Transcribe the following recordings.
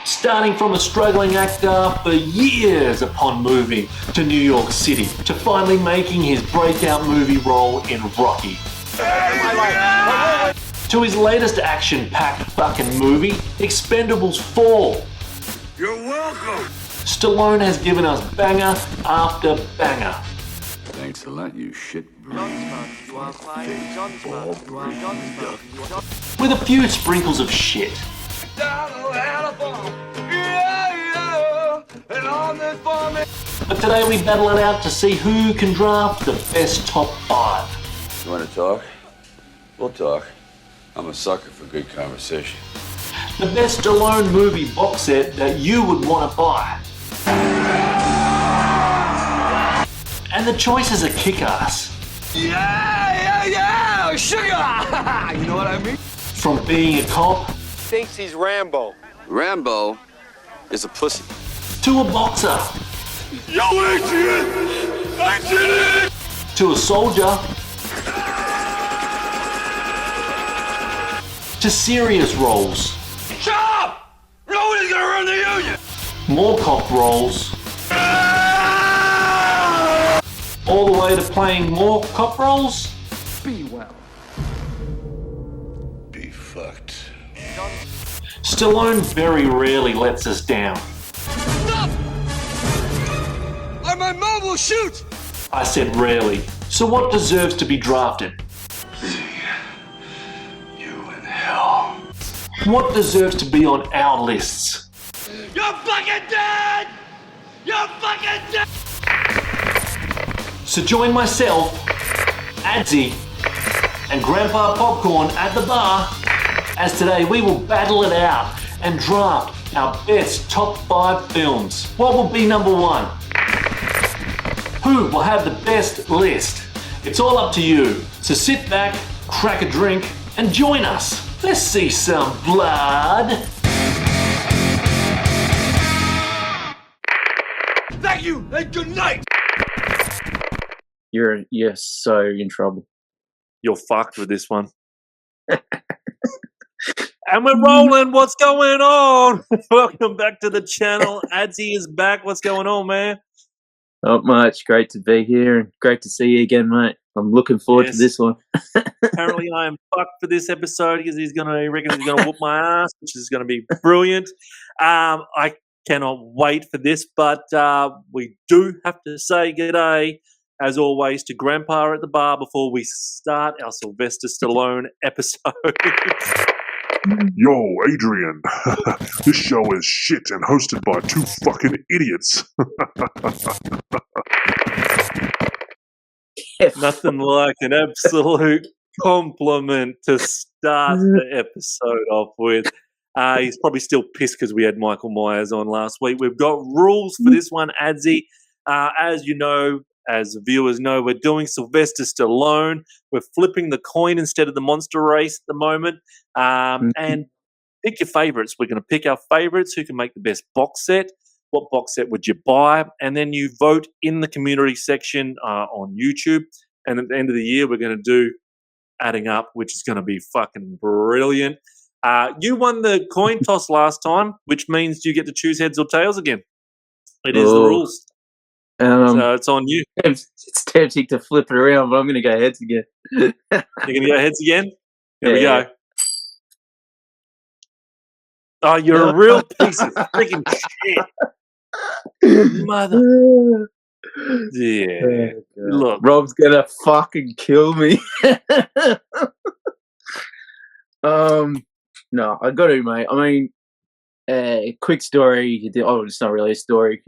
starting from a struggling actor for years upon moving to New York City to finally making his breakout movie role in Rocky. To his latest action-packed fucking movie, Expendables 4. You're welcome. Stallone has given us banger after banger. Thanks a lot, you shit. With a few sprinkles of shit. But today we battle it out to see who can draft the best top 5. You want to talk? We'll talk. I'm a sucker for good conversation. The best Stallone movie box set that you would want to buy. And the choices are kick-ass. Yeah, sugar! You know what I mean? From being a cop Thinks he's Rambo. Rambo is a pussy. to a boxer Yo, Adrian! I did it! to a soldier to serious roles, Chop! Nobody's gonna run the union! more cop roles, all the way to playing more cop roles. Be well. Be fucked. Stallone very rarely lets us down. Stop! Or my mom will shoot! I said rarely. So what deserves to be drafted? You in hell. What deserves to be on our lists? You're fucking dead! You're fucking dead! So join myself, Adsey, and Grandpa Popcorn at the bar as today we will battle it out and draft our best top 5 films. What will be number 1? Who will have the best list? It's all up to you. So sit back, crack a drink, and join us. Let's see some blood. Thank you and good night! You're so in trouble. You're fucked with this one. And we're rolling. What's going on? Welcome back to the channel. Adsey is back. What's going on, man? Not much. Great to be here and great to see you again, mate. I'm looking forward to this one. Apparently, I am fucked for this episode because he reckons he's gonna whoop my ass, which is gonna be brilliant. I cannot wait for this, but we do have to say g'day, as always, to Grandpa at the bar before we start our Sylvester Stallone episode. Yo, Adrian. This show is shit and hosted by 2 fucking idiots. Nothing like an absolute compliment to start the episode off with. He's probably still pissed because we had Michael Myers on last week. We've got rules for this one, Adsey. As you know, as the viewers know, we're doing Sylvester Stallone. We're flipping the coin instead of the monster race at the moment. And pick your favourites. We're going to pick our favourites, who can make the best box set. What box set would you buy? And then you vote in the community section on YouTube. And at the end of the year, we're going to do adding up, which is going to be fucking brilliant. You won the coin toss last time, which means you get to choose heads or tails again. It is the rules. So it's on you. It's tempting to flip it around, but I'm going to go heads again. You're going to go heads again? Here we go. Oh, you're a real piece of freaking shit. Mother. Yeah. Look. Rob's going to fucking kill me. No, I got to, mate. I mean, quick story. Oh, it's not really a story.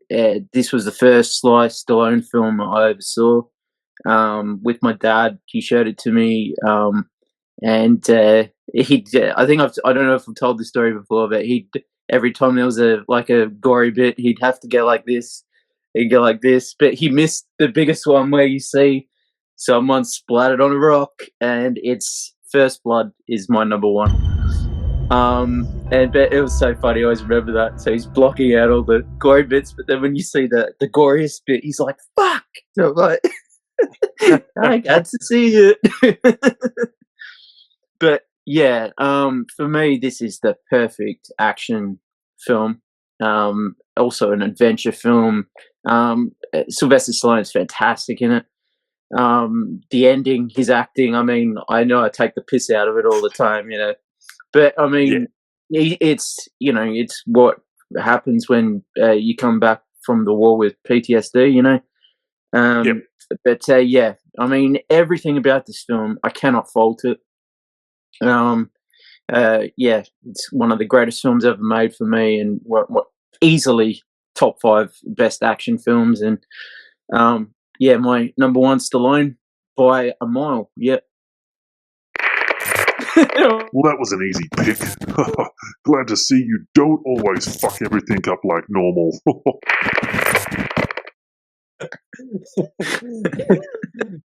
This was the first Sly Stallone film I ever saw with my dad. He showed it to me, and I don't know if I've told this story before, but every time there was a gory bit, he'd have to go like this. He'd go like this, but he missed the biggest one where you see someone splattered on a rock, and it's First Blood is my number 1. But it was so funny. I always remember that. So he's blocking out all the gory bits, but then when you see the goriest bit, he's like, "Fuck!" So I'm like, I got to see it. But Yeah, for me, this is the perfect action film. Also an adventure film. Sylvester Stallone's fantastic in it. The ending, his acting. I mean, I know I take the piss out of it all the time, but I Yeah. mean, it's it's what happens when you come back from the war with PTSD. Yep. But yeah, I mean, everything about this film, I cannot fault it. Yeah, it's one of the greatest films ever made for me, and what easily top 5 best action films. And yeah, my number one, Stallone, by a mile. Yeah. Well, that was an easy pick. Glad to see you don't always fuck everything up like normal.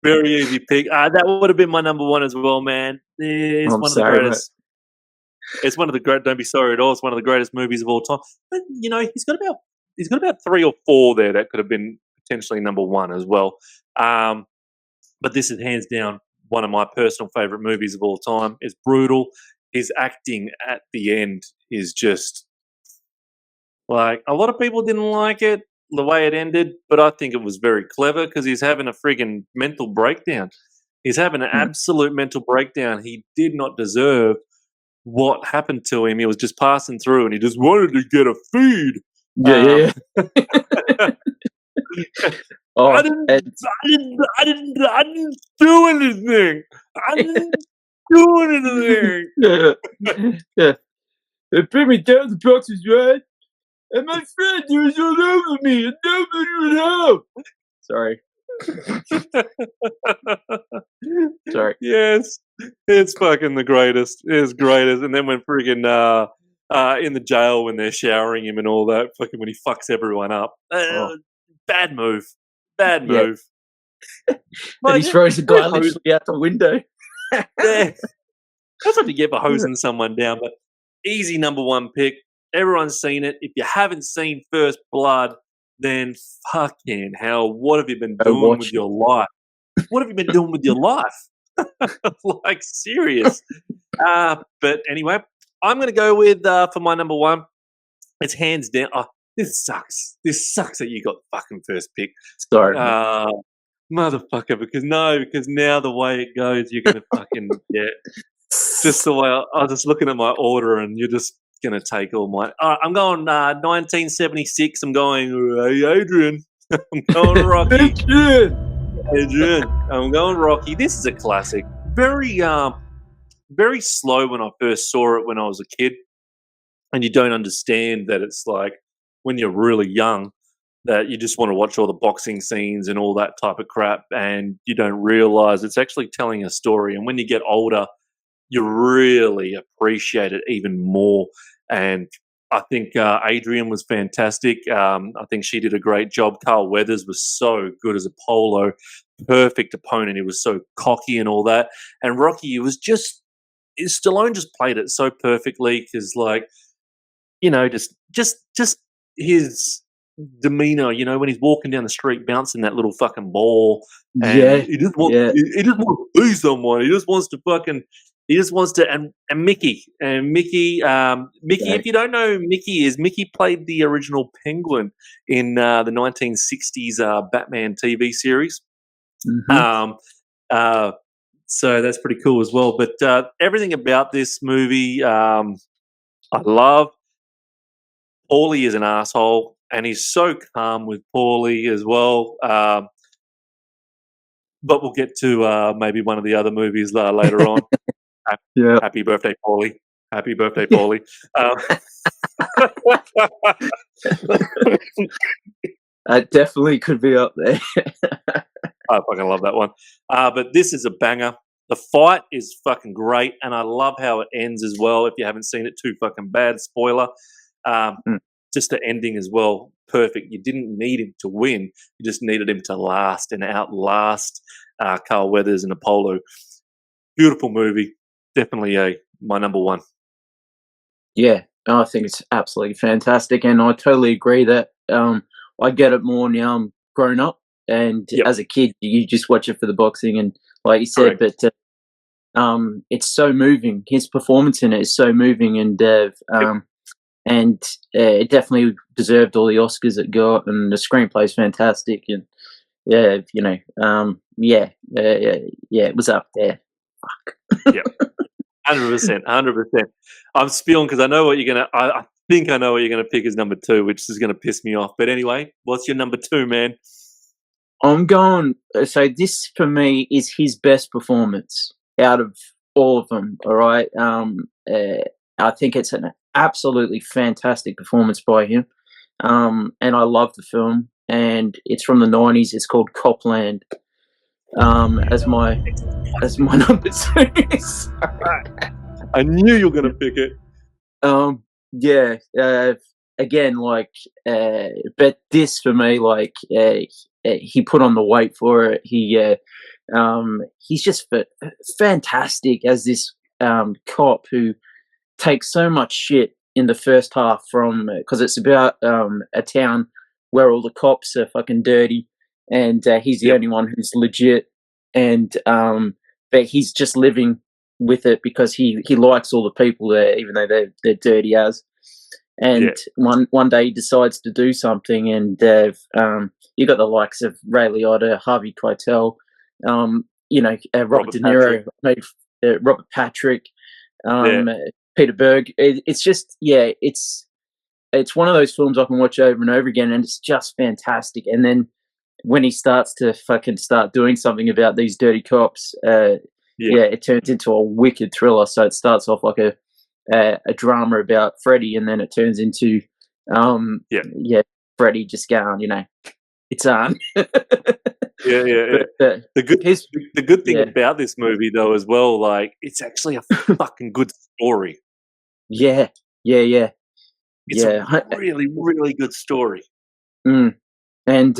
Very easy pick. That would have been my number one as well, man. It's I'm one of sorry, the greatest. It's one of the great. Don't be sorry at all. It's one of the greatest movies of all time. But he's got about 3 or 4 there that could have been potentially number one as well. But this is hands down one of my personal favorite movies of all time. It's brutal. His acting at the end is just like, a lot of people didn't like it the way it ended, but I think it was very clever because he's having a friggin' mental breakdown. He's having an absolute mental breakdown. He did not deserve what happened to him. He was just passing through and he just wanted to get a feed. Yeah. Oh, I didn't do anything. I didn't do anything. yeah. They put me down the boxes, right? And my friend was all over me, and nobody would help. Sorry. Sorry. Yes, it's fucking the greatest. It's greatest. And then when friggin' in the jail when they're showering him and all that, fucking when he fucks everyone up. Bad move. Bad move. And he throws the guy literally out the window. Yeah. That's what you get for hosing someone down. But easy number one pick. Everyone's seen it. If you haven't seen First Blood, then fucking hell, what have you been doing with your life? What have you been doing with your life? Like, serious. But anyway, I'm going to go with, for my number one, it's hands down. Oh, this sucks. This sucks that you got the fucking first pick. Sorry. Motherfucker, because now the way it goes, you're going to fucking get just the way I was just looking at my order and you're just going to take all my. I'm going 1976. I'm going, hey, Adrian. I'm going Rocky. Adrian. I'm going Rocky. This is a classic. Very, very slow when I first saw it when I was a kid. And you don't understand that it's like when you're really young that you just want to watch all the boxing scenes and all that type of crap, and you don't realize it's actually telling a story. And when you get older, you really appreciate it even more. And I think Adrian was fantastic. I think she did a great job. Carl Weathers was so good as Apollo, perfect opponent. He was so cocky and all that. And Rocky, Stallone just played it so perfectly because, like, just his demeanor, when he's walking down the street bouncing that little fucking ball, and he just wants to be someone. He just wants to and Mickey, if you don't know who Mickey played the original Penguin in the 1960s Batman TV series. Mm-hmm. So that's pretty cool as well. But everything about this movie, I love. Paulie is an asshole, and he's so calm with Paulie as well. But we'll get to maybe one of the other movies later on. Happy birthday, Paulie. Happy birthday, Paulie. That definitely could be up there. I fucking love that one. But this is a banger. The fight is fucking great, and I love how it ends as well. If you haven't seen it, too fucking bad. Spoiler. Just the ending as well, perfect. You didn't need him to win. You just needed him to last and outlast Carl Weathers and Apollo. Beautiful movie. Definitely my number one. Yeah, I think it's absolutely fantastic, and I totally agree that I get it more now I'm grown up, and as a kid, you just watch it for the boxing, and like you said, Correct. but it's so moving. His performance in it is so moving, and it definitely deserved all the Oscars it got, and the screenplay is fantastic, and it was up there. Fuck. Yeah, 100%, 100%. I'm spewing because I know what you're gonna. I think I know what you're gonna pick as number 2, which is gonna piss me off. But anyway, what's your number 2, man? I'm going. So this for me is his best performance out of all of them. All right. I think it's an absolutely fantastic performance by him, and I love the film. And it's from the '90s. It's called Copland. As my number 2. I knew you were gonna pick it. Again, but this for me, he put on the weight for it. He's just fantastic as this cop who takes so much shit in the first half because it's about a town where all the cops are fucking dirty, and he's the only one who's legit, and but he's just living with it because he likes all the people there, even though they're dirty as. And one day he decides to do something, and you got the likes of Ray Liotta, Harvey Keitel, Robert De Niro, Robert Patrick, Peter Berg. It's just it's one of those films I can watch over and over again, and it's just fantastic. And then when he starts to start doing something about these dirty cops, it turns into a wicked thriller. So it starts off like a drama about Freddy, and then it turns into Freddy just going, it's on. The good thing about this movie though as well, like it's actually a fucking good story. It's a really, really good story. And and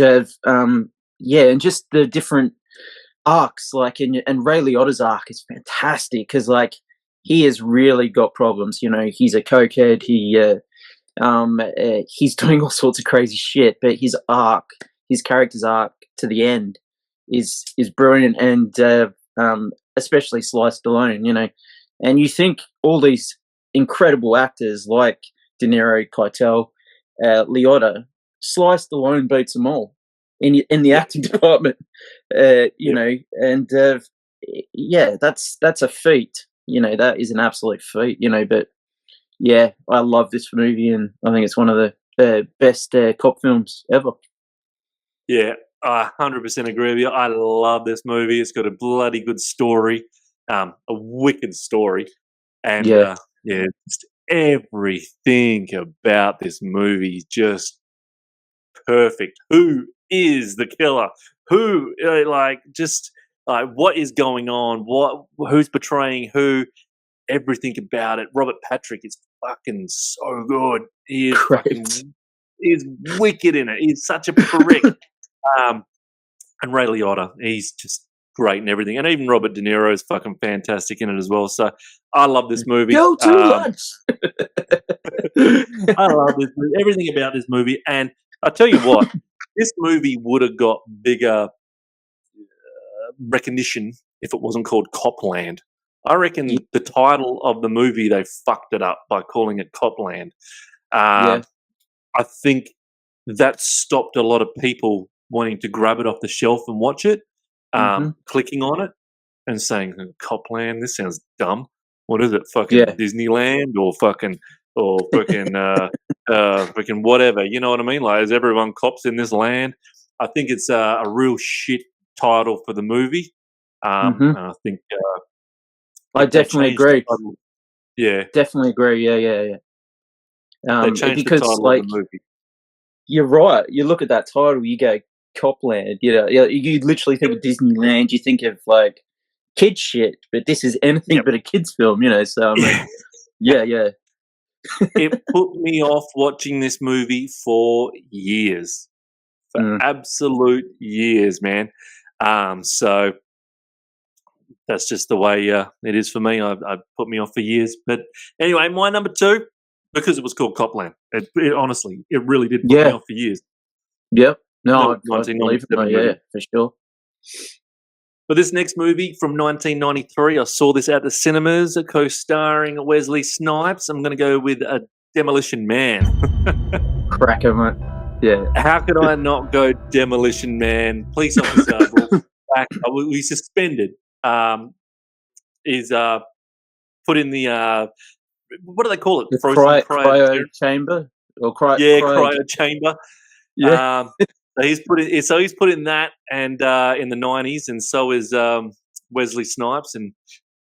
just the different arcs, and Ray Liotta's arc is fantastic because he has really got problems. He's a cokehead. He's doing all sorts of crazy shit, but his character's arc to the end is brilliant, and especially Sly Stallone. And you think all these incredible actors like De Niro, Keitel, Liotta, Sly Stallone beats them all in the acting department. That's a feat. That is an absolute feat. But I love this movie, and I think it's one of the best cop films ever. Yeah, I 100% agree with you. I love this movie. It's got a bloody good story, a wicked story, and just everything about this movie is just perfect. Who is the killer? Who, what is going on? Who's betraying who? Everything about it. Robert Patrick is fucking so good. He is he's wicked in it. He's such a prick. And Ray Liotta, he's just great and everything. And even Robert De Niro is fucking fantastic in it as well. So I love this movie. Go to lunch. I love this movie. Everything about this movie. And I tell you what, this movie would have got bigger recognition if it wasn't called Copland. I reckon the title of the movie, they fucked it up by calling it Copland. I think that stopped a lot of people wanting to grab it off the shelf and watch it, clicking on it and saying, Copland, this sounds dumb. What is it, fucking Disneyland or fucking whatever, you know what I mean? Like, is everyone cops in this land? I think it's a real shit title for the movie. And I think I definitely agree. Yeah, definitely agree. Yeah. They changed the title of the movie. You're right. You look at that title, you go Copland. You literally think of Disneyland. You think of kid shit, but this is anything but a kids film. So yeah. It put me off watching this movie for years, absolute years, man. So that's just the way it is for me. I put me off for years. But anyway, my number 2, because it was called Copland. It honestly, it really did put me off for years. Yep. No, I believe it. Yeah, for sure. But this next movie from 1993, I saw this at the cinemas, co-starring Wesley Snipes. I'm going to go with Demolition Man. Cracker, mate. Yeah. How could I not go Demolition Man? Police officer, we suspended, is put in the, what do they call it? The Frozen cryo chamber? Or cryo chamber. Yeah. So he's put in that, and in the 90s, and so is Wesley Snipes, and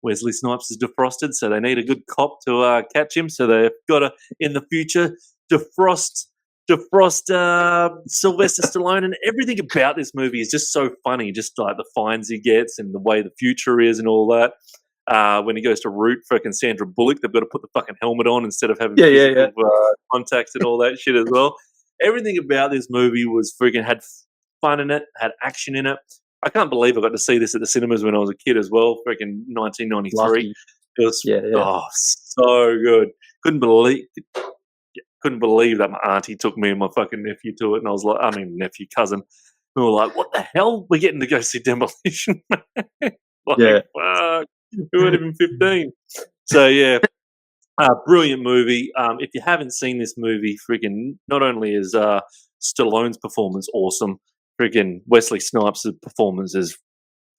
Wesley Snipes is defrosted, so they need a good cop to catch him. So they've got to, in the future, defrost Sylvester Stallone, and everything about this movie is just so funny. Just like the fines he gets, and the way the future is, and all that. When he goes to root fucking Sandra Bullock, they've got to put the fucking helmet on instead of having contacts and all that shit as well. Everything about this movie was freaking had fun in it, had action in it. I can't believe I got to see this at the cinemas when I was a kid as well. Freaking 1993. Lucky. It was so good. Couldn't believe that my auntie took me and my fucking nephew to it, and I was like, cousin. We were like, what the hell? We're getting to go see Demolition Man. Fuck. We weren't even 15. So yeah. Brilliant movie. If you haven't seen this movie, freaking not only is Stallone's performance awesome, freaking Wesley Snipes' performance is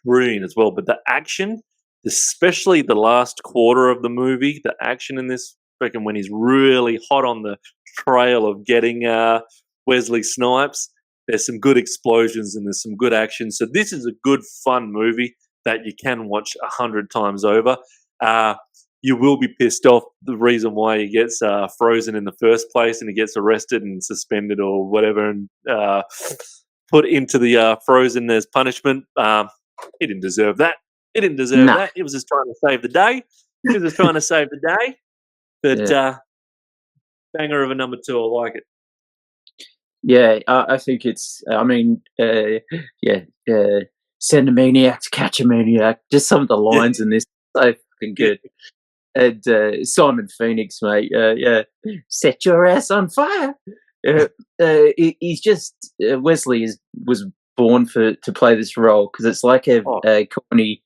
brilliant as well. But the action, especially the last quarter of the movie, the action in this, freaking when he's really hot on the trail of getting Wesley Snipes, there's some good explosions and there's some good action. So this is a good, fun movie that you can watch 100 times over. You will be pissed off the reason why he gets frozen in the first place, and he gets arrested and suspended or whatever, and put into the frozen as punishment. He didn't deserve that. He didn't deserve that. He was just trying to save the day. But banger of a number 2. I like it. Yeah, I think it's. Send a maniac to catch a maniac. Just some of the lines in this so fucking good. And Simon Phoenix, mate, set your ass on fire. He's just Wesley was born to play this role because it's like a corny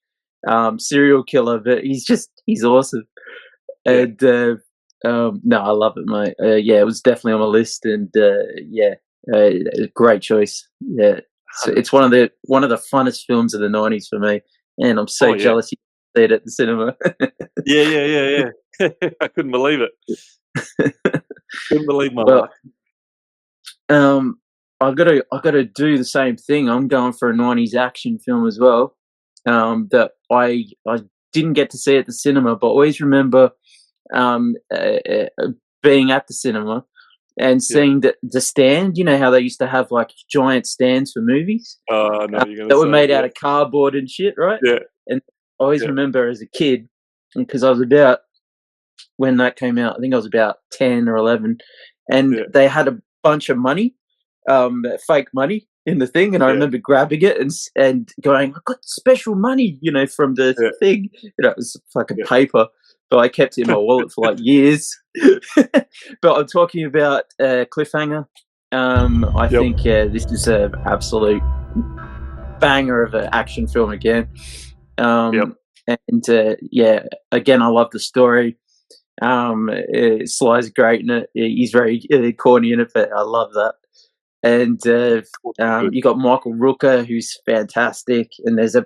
serial killer, but he's awesome. And no, I love it, mate. It was definitely on my list, and great choice. Yeah, so it's one of the funnest films of the 90s for me, and I'm so jealous you see it at the cinema. Yeah. I couldn't believe it. Couldn't believe my luck. I gotta do the same thing. I'm going for a 90s action film as well. That I didn't get to see at the cinema, but always remember being at the cinema and seeing the stand. You know how they used to have like giant stands for movies? Oh, no, you're gonna that were made out of cardboard and shit, right? Yeah. And I always remember as a kid, because I was about, when that came out, I think I was about 10 or 11, and they had a bunch of money, fake money in the thing, and I remember grabbing it and going, I got special money, from the thing. It was fucking paper, but I kept it in my wallet for like years. But I'm talking about Cliffhanger. I think this is an absolute banger of an action film again. And again, I love the story. Sly's great in it. He's very corny in it, but I love that. And you got Michael Rooker, who's fantastic. And there's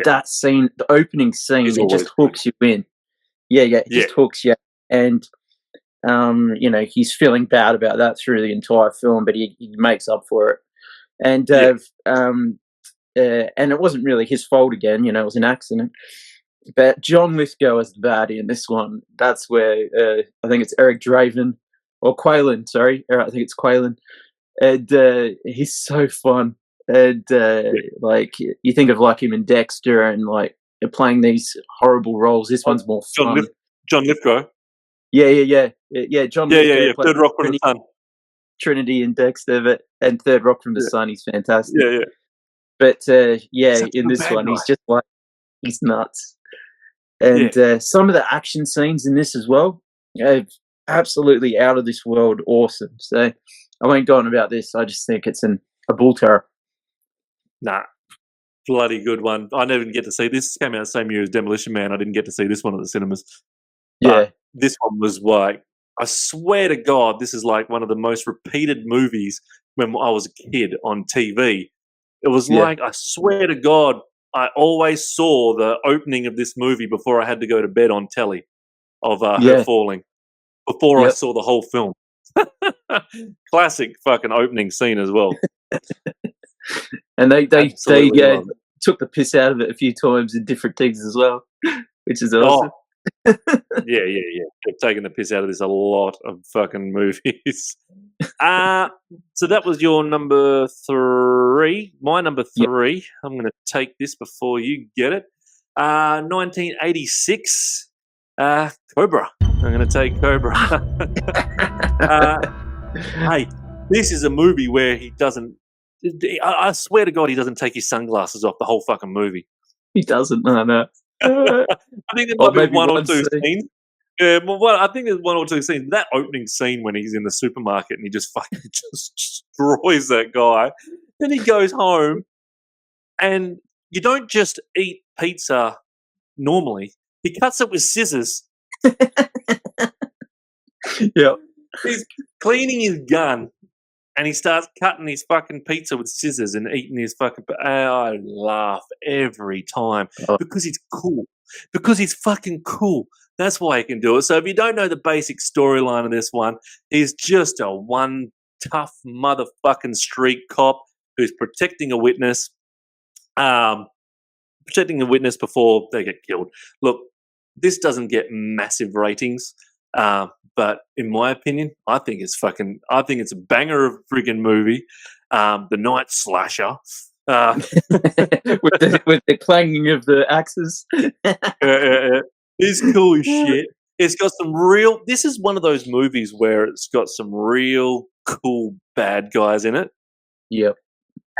that scene, the opening scene, it just hooks you in. It just hooks you. And he's feeling bad about that through the entire film, but he makes up for it. And it wasn't really his fault again. It was an accident. But John Lithgow as the baddie in this one, that's where I think it's Eric Draven, or Quaylen, sorry. I think it's Quaylen. And he's so fun. And like, you think of like him in Dexter and like playing these horrible roles. This one's more fun. John Lithgow. Yeah. John Lithgow. Yeah. Third Rock from the Sun. Trinity and Dexter, and Third Rock from the Sun. He's fantastic. Yeah. But in this one, he's just like, he's nuts. And some of the action scenes in this as well, absolutely out of this world awesome. So I won't go on about this. I just think it's a bull terror. Nah, bloody good one. I never didn't get to see this. This came out the same year as Demolition Man. I didn't get to see this one at the cinemas. Yeah. But this one was like, I swear to God, this is like one of the most repeated movies when I was a kid on TV. It was like, I swear to God, I always saw the opening of this movie before I had to go to bed on telly of her falling, before I saw the whole film. Classic fucking opening scene as well. And they Absolutely took the piss out of it a few times in different things as well, which is awesome. Yeah. Kept taking the piss out of this a lot of fucking movies. So that was your number 3. My number 3. I'm going to take this before you get it. 1986. Cobra. I'm going to take Cobra. Hey, this is a movie where he doesn't. I swear to God, he doesn't take his sunglasses off the whole fucking movie. He doesn't. No. I think there might be one or two scenes. Yeah, well, I think there's one or two scenes. That opening scene when he's in the supermarket and he just fucking just destroys that guy. Then he goes home, and you don't just eat pizza normally. He cuts it with scissors. Yeah. He's cleaning his gun, and he starts cutting his fucking pizza with scissors and eating his fucking. I laugh every time because he's cool. Because he's fucking cool. That's why he can do it. So if you don't know the basic storyline of this one, he's just a one tough motherfucking street cop who's protecting a witness. Protecting a witness before they get killed. Look, this doesn't get massive ratings. But in my opinion, I think it's a banger of a friggin' movie. The Night Slasher. with the clanging of the axes. It's cool as shit. It's got some real. This is one of those movies where it's got some real cool bad guys in it. Yep.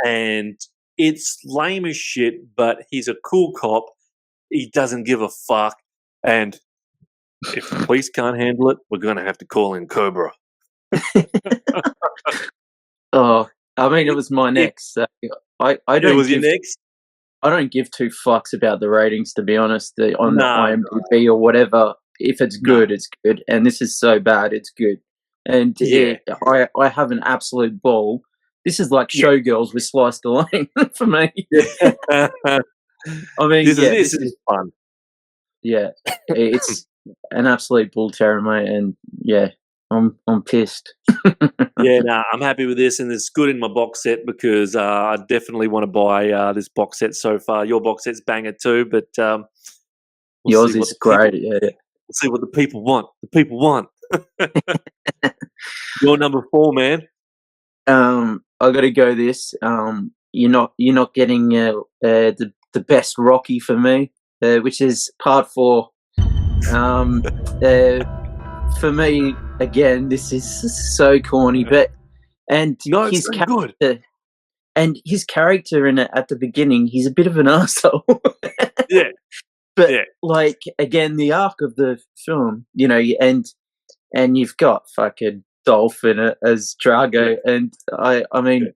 And it's lame as shit, but he's a cool cop. He doesn't give a fuck. And if the police can't handle it, we're going to have to call in Cobra. Oh, I mean, it was my next. I don't. It was your next? I don't give two fucks about the ratings, to be honest, on IMDb or whatever. If it's good, it's good. And this is so bad, it's good. And I have an absolute ball. This is like Showgirls with Sly Stallone for me. I mean, this is fun. Yeah, it's an absolute bull terror, mate. And I'm pissed. I'm happy with this, and it's good in my box set because I definitely want to buy this box set so far. Your box set's banger too, but yours is great. We'll see what the people want. The people want. Your number 4, man. I got to go this. You're not getting the best Rocky for me, which is part 4. For me, again, this is so corny, but his character good. And his character in it at the beginning, he's a bit of an arsehole. But like again, the arc of the film, and you've got fucking Dolph in it as Drago, and I mean,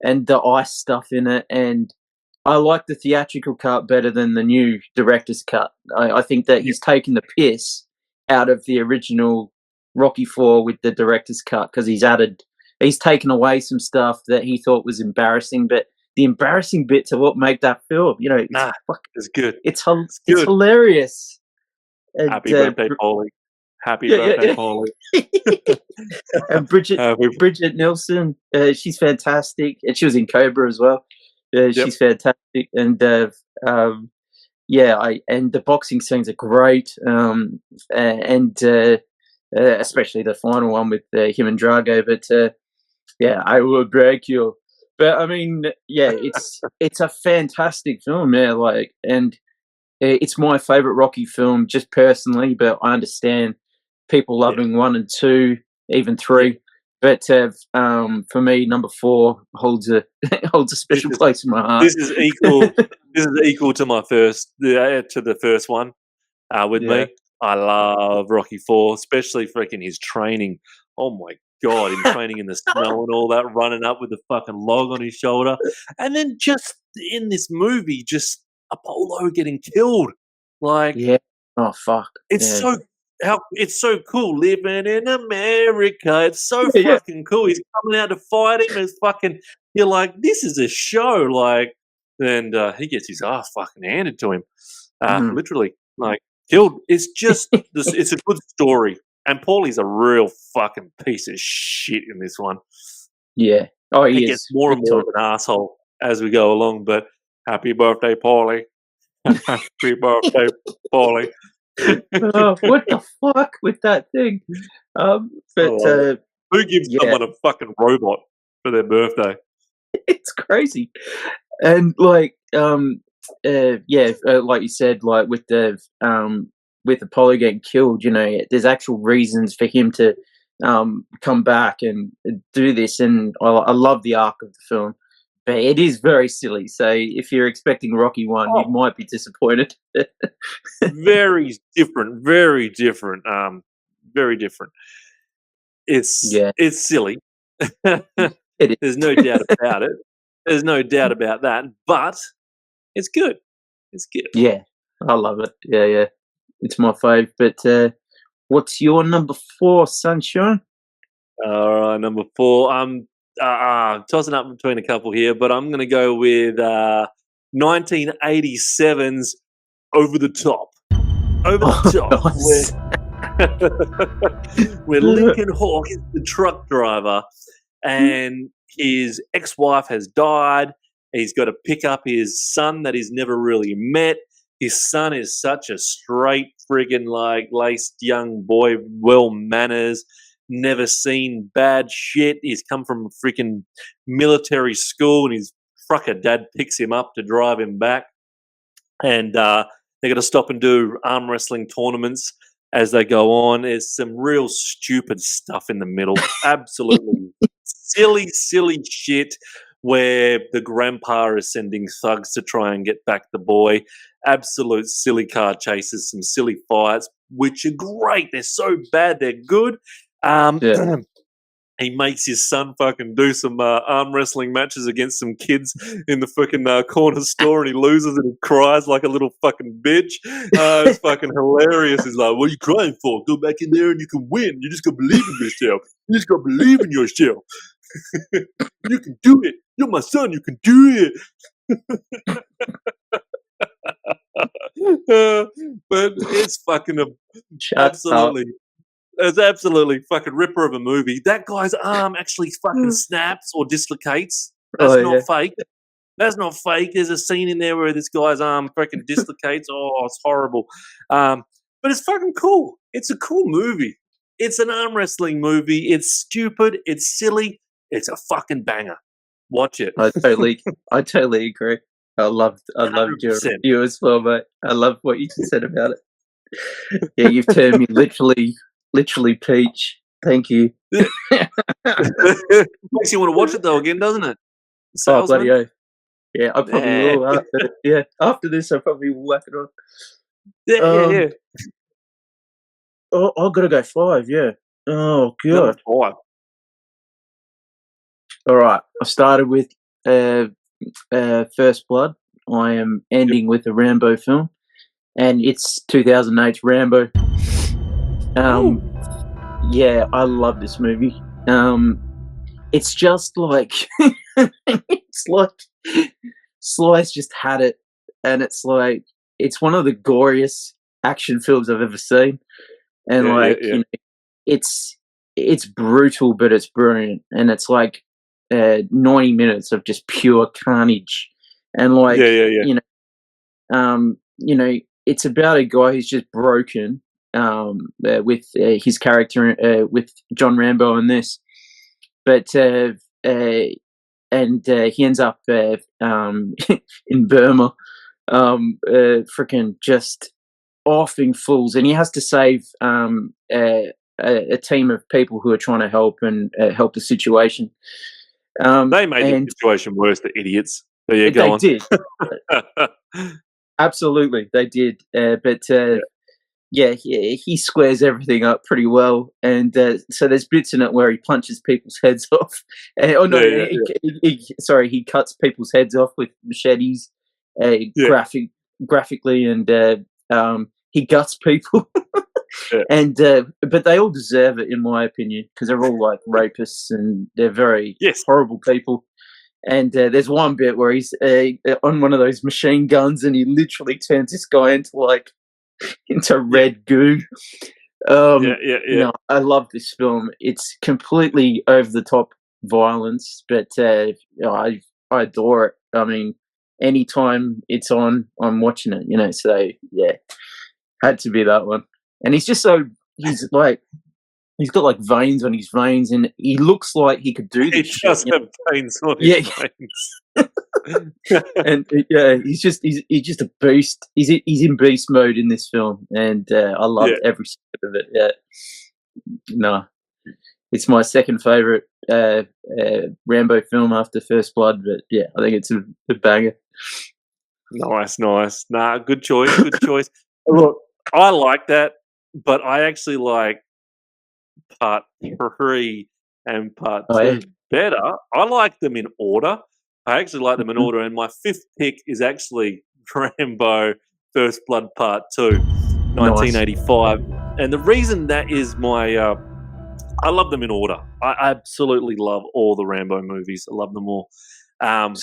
and the ice stuff in it, and I like the theatrical cut better than the new director's cut. I think that he's taken the piss out of the original Rocky 4 with the director's cut because he's taken away some stuff that he thought was embarrassing, but the embarrassing bits are what make that film. It's good. It's hilarious. And, Happy birthday, Paulie. Happy birthday, Paulie. And Bridget Nielsen, she's fantastic, and she was in Cobra as well. She's fantastic, and and the boxing scenes are great, and especially the final one with him and Drago. But I will break you. But I mean, it's a fantastic film, and it's my favorite Rocky film, just personally. But I understand people loving 1 and 2, even 3. But for me, number 4 holds a special place in my heart. This is equal. This is equal to my first, to the first one. With me, I love Rocky 4, especially freaking his training. Oh my God, him training in the snow and all that, running up with the fucking log on his shoulder, and then just in this movie, just Apollo getting killed. Like, Yeah. Oh fuck. it's Yeah. it's so cool living in America. It's so Yeah. fucking cool. He's coming out to fight him. It's fucking. You're like, this is a show. Like, and he gets his ass fucking handed to him, literally, like killed. It's just this. It's a good story, and Paulie's a real fucking piece of shit in this one. Yeah. Oh, He he gets is. more and Big more time. of an asshole as we go along. But happy birthday, Paulie! Happy birthday, Paulie! Oh, what the fuck with that thing? But Who gives yeah, someone a fucking robot for their birthday? it's crazy. And like, like you said, like with Apollo getting killed, you know, there's actual reasons for him to come back and do this, and I love the arc of the film. But it is very silly. So if you're expecting Rocky 1, you might be disappointed. Very different, very different, very different. It's silly. It is. There's no doubt about it. There's no doubt about that. But it's good. It's good. Yeah, I love it. Yeah, it's my fave. But what's your number 4, Sunshine? All right, number 4. I'm tossing up between a couple here, but I'm going to go with 1987's Over the Top. Over the Top. Nice. Where Lincoln Hawk is the truck driver and his ex-wife has died. He's got to pick up his son that he's never really met. His son is such a straight friggin' like laced young boy, well manners, never seen bad shit. He's come from a freaking military school and his trucker dad picks him up to drive him back. And they're going to stop and do arm wrestling tournaments as they go on. There's some real stupid stuff in the middle. Absolutely silly shit where the grandpa is sending thugs to try and get back the boy. Absolute silly car chases, some silly fights, which are great. They're so bad, they're good. He makes his son fucking do some arm wrestling matches against some kids in the fucking corner store, and he loses and he cries like a little fucking bitch. It's fucking hilarious. He's like, "What are you crying for? Go back in there and you can win. You just gotta believe in yourself. You just gotta believe in yourself. You can do it. You're my son. You can do it." But it's fucking absolutely. It's absolutely fucking ripper of a movie. That guy's arm actually fucking snaps or dislocates. That's not fake. That's not fake. There's a scene in there where this guy's arm freaking dislocates. Oh, it's horrible. But it's fucking cool. It's a cool movie. It's an arm wrestling movie. It's stupid. It's silly. It's a fucking banger. Watch it. I totally agree. I loved your 100%. review as well, mate. I love what you just said about it. Yeah, you've turned me literally peach. Thank you. Makes you want to watch it though again, doesn't it? Oh, bloody oath. Yeah, I probably will. After this, I probably will whack it on. Yeah. Oh, I've got to go 5. Yeah. Oh god. 5. All right. I started with First Blood. I am ending with a Rambo film, and it's 2008's Rambo. Yeah, I love this movie. It's just like it's like Slice just had it, and it's like it's one of the goriest action films I've ever seen, and you know, it's brutal, but it's brilliant, and it's like 90 minutes of just pure carnage, and like you know, it's about a guy who's just broken. With his character with John Rambo in this, but he ends up in Burma, freaking just offing fools, and he has to save a team of people who are trying to help and help the situation. They made the situation worse, the idiots. There you go. They did. Absolutely, they did. But he squares everything up pretty well, and so there's bits in it where he punches people's heads off. Oh no, he cuts people's heads off with machetes, graphically, and he guts people. And but they all deserve it, in my opinion, because they're all like rapists and they're very horrible people. And there's one bit where he's on one of those machine guns, and he literally turns this guy into red goo. No, I love this film. It's completely over the top violence, but I adore it. I mean, anytime it's on, I'm watching it. So yeah, had to be that one. And he's just he's got like veins on his veins, and he looks like he could do this. He does have veins on his veins. And he's just a beast. He's in beast mode in this film, and I loved every second of it. Yeah, no, it's my second favorite Rambo film after First Blood. But yeah, I think it's a banger. Nice. Nah, good choice. Look, I like that, but I actually like part 3 and part 2 better. I like them in order. I actually like them in order, and my 5th pick is actually Rambo First Blood Part 2, 1985. And the reason that is I love them in order. I absolutely love all the Rambo movies. I love them all. They're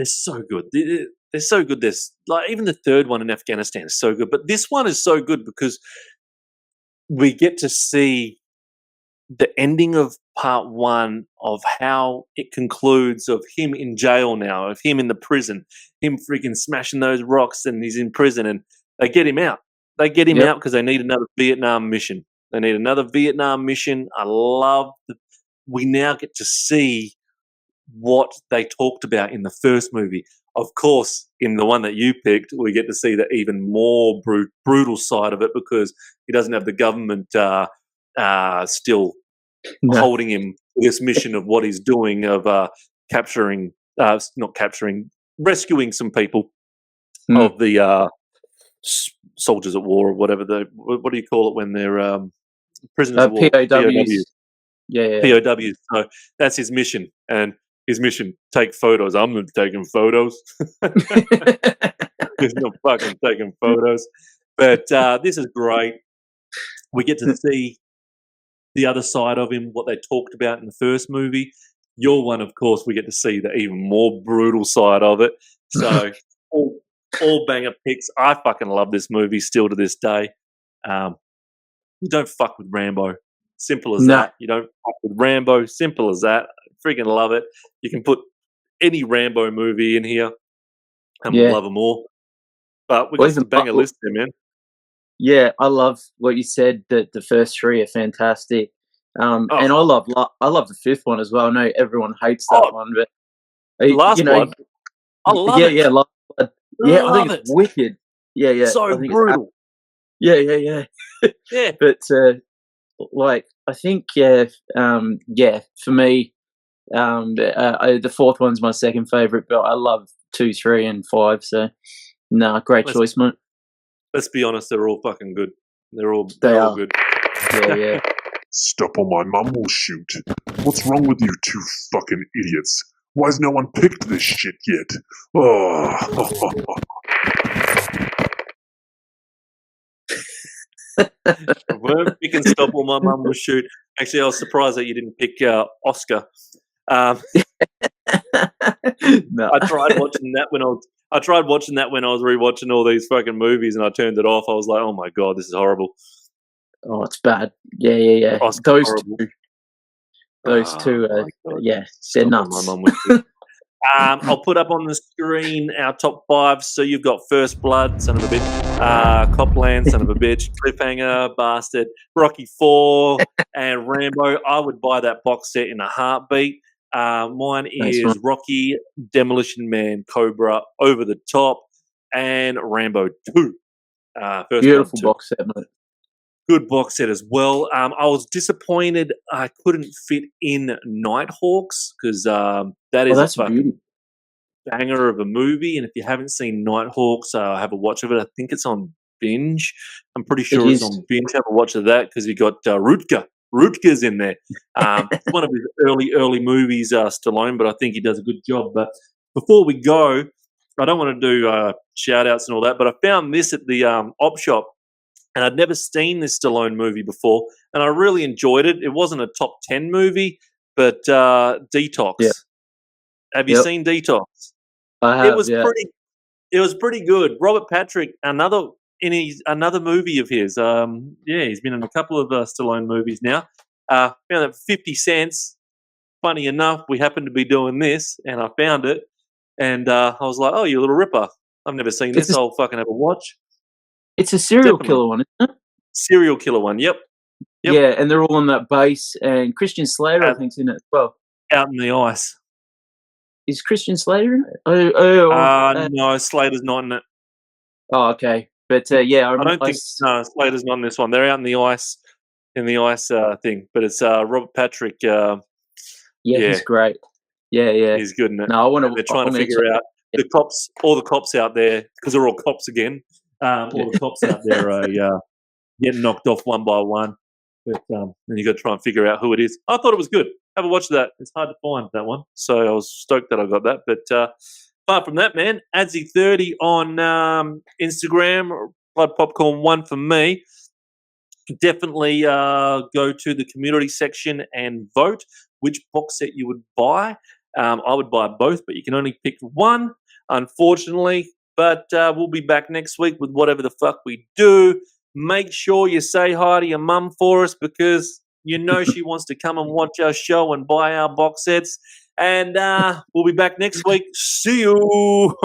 so good. They're so good. There's like even the third one in Afghanistan is so good, but this one is so good because we get to see the ending of part 1 of how it concludes, of him in jail now, of him in the prison, him freaking smashing those rocks, and he's in prison, and they get him out. They get him out because they need another Vietnam mission. I love we now get to see what they talked about in the first movie. Of course, in the one that you picked, we get to see the even more brutal side of it, because he doesn't have the government still holding him to this mission of what he's doing of rescuing some people of the soldiers at war, or whatever what do you call it when they're prisoners of war? POWs. Yeah. POWs. So that's his mission, and his mission: take photos. I'm not taking photos. He's not fucking taking photos. But this is great. We get to see the other side of him, what they talked about in the first movie. Your one, of course, we get to see the even more brutal side of it. So all banger picks. I fucking love this movie still to this day. You don't fuck with Rambo. Simple as that. You don't fuck with Rambo. Simple as that. Freaking love it. You can put any Rambo movie in here, and we'll love them all. But we got some banger list there, man. Yeah, I love what you said. That the first 3 are fantastic, and I love the 5th one as well. I know everyone hates that one, but Last Blood, I love it. Yeah, Last Blood. Yeah, I think it's wicked. Yeah. So brutal. Yeah. But I think for me, the 4th one's my second favorite, but I love 2, 3, and 5. So, great choice, mate. Let's be honest, they're all fucking good. They're all good. Yeah. Step on my mum will shoot. What's wrong with you 2 fucking idiots? Why has no one picked this shit yet? Oh. You can stop or my mum will shoot. Actually, I was surprised that you didn't pick Oscar. No. I tried watching that when I was rewatching all these fucking movies, and I turned it off. I was like, "Oh my god, this is horrible." Oh, it's bad. Yeah. Oscar's those two, they're nuts. My mum would I'll put up on the screen our top 5. So you've got First Blood, son of a bitch, Copland, son of a bitch, Cliffhanger, bastard, Rocky 4, and Rambo. I would buy that box set in a heartbeat. Mine is Rocky, Demolition Man, Cobra, Over the Top, and Rambo 2. First Beautiful box set, mate. Good box set as well. I was disappointed I couldn't fit in Nighthawks, because that is a fucking banger of a movie. And if you haven't seen Nighthawks, have a watch of it. I think it's on binge. I'm pretty It sure it's is. on binge. Have a watch of that because you got Rutger. Rutger's in there. It's one of his early movies, Stallone, but I think he does a good job. But before we go, I don't want to do shout-outs and all that, but I found this at the op shop, and I'd never seen this Stallone movie before, and I really enjoyed it. It wasn't a top 10 movie, but Detox. Yeah. Have you Yep. seen Detox? I have. Yeah. It was pretty good. Robert Patrick, another movie of his. He's been in a couple of Stallone movies now. Found it for 50 cents. Funny enough, we happened to be doing this, and I found it, and I was like, "Oh, you little ripper! I've never seen this. I'll fucking have a watch." It's a serial Definitely. killer one, isn't it? Serial killer one. Yep. Yeah, and they're all on that base, and Christian Slater, I think's in it as well. Out in the ice. Is Christian Slater in it? No, Slater's not in it. Oh, okay. But yeah, I don't think Slater's not in this one. They're out in the ice thing. But it's Robert Patrick. yeah, he's great. Yeah. He's good in it. No, I want to. They're trying to figure out all the cops out there, because they're all cops again. All the cops out there are getting knocked off one by one. But then you got to try and figure out who it is. I thought it was good. Have a watch of that. It's hard to find that one, so I was stoked that I got that. But apart from that, man, Adsey30 on Instagram, Blood Popcorn 1 for me. Definitely go to the community section and vote which box set you would buy. I would buy both, but you can only pick one, unfortunately. But we'll be back next week with whatever the fuck we do. Make sure you say hi to your mum for us, because you know she wants to come and watch our show and buy our box sets. And we'll be back next week. See you.